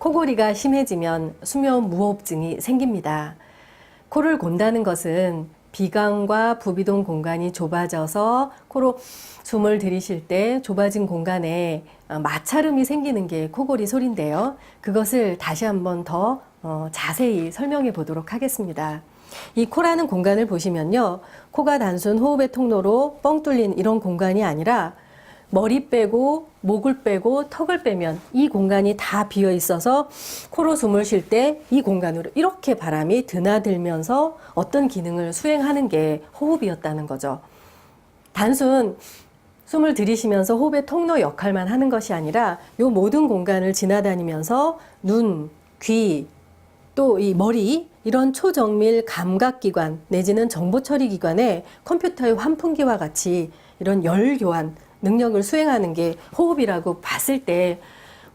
코골이가 심해지면 수면 무호흡증이 생깁니다. 코를 곤다는 것은 비강과 부비동 공간이 좁아져서 코로 숨을 들이쉴 때 좁아진 공간에 마찰음이 생기는 게 코골이 소리인데요. 그것을 다시 한번 더 자세히 설명해 보도록 하겠습니다. 이 코라는 공간을 보시면요. 코가 단순 호흡의 통로로 뻥 뚫린 이런 공간이 아니라 머리 빼고 목을 빼고 턱을 빼면 이 공간이 다 비어 있어서 코로 숨을 쉴 때 이 공간으로 이렇게 바람이 드나들면서 어떤 기능을 수행하는 게 호흡이었다는 거죠. 단순 숨을 들이쉬면서 호흡의 통로 역할만 하는 것이 아니라 이 모든 공간을 지나다니면서 눈, 귀, 또 이 머리 이런 초정밀 감각기관 내지는 정보처리기관에 컴퓨터의 환풍기와 같이 이런 열교환 능력을 수행하는 게 호흡이라고 봤을 때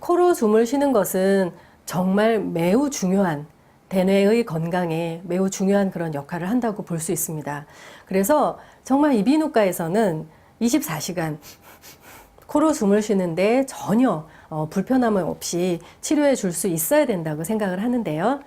코로 숨을 쉬는 것은 정말 매우 중요한 대뇌의 건강에 매우 중요한 그런 역할을 한다고 볼 수 있습니다. 그래서 정말 이비인후과에서는 24시간 코로 숨을 쉬는데 전혀 불편함 없이 치료해 줄 수 있어야 된다고 생각을 하는데요.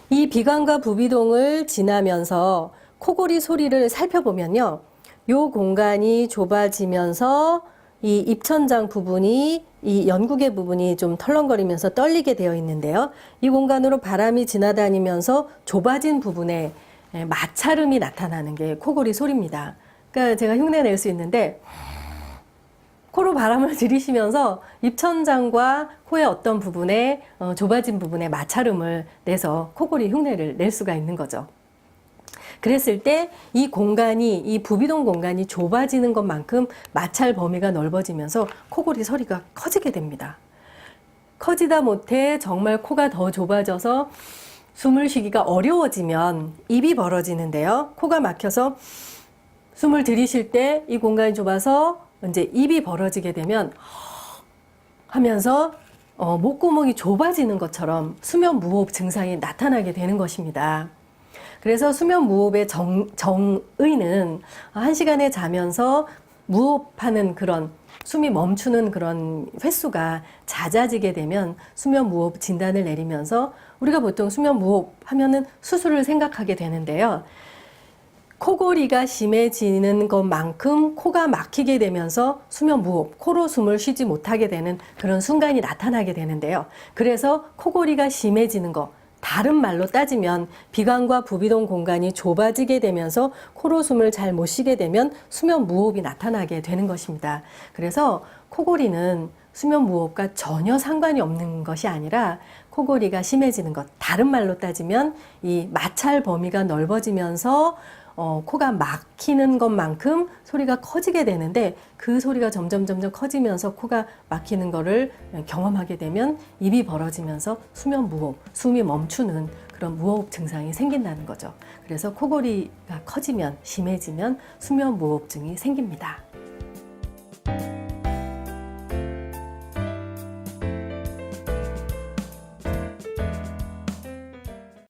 이 비강과 부비동을 지나면서 코골이 소리를 살펴보면요. 요 공간이 좁아지면서 이 입천장 부분이 이 연구개 부분이 좀 털렁거리면서 떨리게 되어 있는데요. 이 공간으로 바람이 지나다니면서 좁아진 부분에 마찰음이 나타나는 게 코골이 소리입니다. 그러니까 제가 흉내 낼 수 있는데 코로 바람을 들이쉬면서 입천장과 코의 어떤 부분에 좁아진 부분에 마찰음을 내서 코골이 흉내를 낼 수가 있는 거죠. 그랬을 때 이 공간이 이 부비동 공간이 좁아지는 것만큼 마찰 범위가 넓어지면서 코골이 소리가 커지게 됩니다. 커지다 못해 정말 코가 더 좁아져서 숨을 쉬기가 어려워지면 입이 벌어지는데요. 코가 막혀서 숨을 들이쉴 때 이 공간이 좁아서 이제 입이 벌어지게 되면 하면서 목구멍이 좁아지는 것처럼 수면 무호흡 증상이 나타나게 되는 것입니다. 그래서 수면 무호흡의 정의는 1시간에 자면서 무호흡하는 그런 숨이 멈추는 그런 횟수가 잦아지게 되면 수면 무호흡 진단을 내리면서 우리가 보통 수면 무호흡 하면은 수술을 생각하게 되는데요. 코골이가 심해지는 것만큼 코가 막히게 되면서 수면 무호흡, 코로 숨을 쉬지 못하게 되는 그런 순간이 나타나게 되는데요. 그래서 코골이가 심해지는 것, 다른 말로 따지면 비강과 부비동 공간이 좁아지게 되면서 코로 숨을 잘 못 쉬게 되면 수면 무호흡이 나타나게 되는 것입니다. 그래서 코골이는 수면 무호흡과 전혀 상관이 없는 것이 아니라 코골이가 심해지는 것, 다른 말로 따지면 이 마찰 범위가 넓어지면서 코가 막히는 것만큼 소리가 커지게 되는데 그 소리가 점점 커지면서 코가 막히는 거를 경험하게 되면 입이 벌어지면서 수면 무호흡, 숨이 멈추는 그런 무호흡 증상이 생긴다는 거죠. 그래서 코골이가 커지면 심해지면 수면 무호흡증이 생깁니다.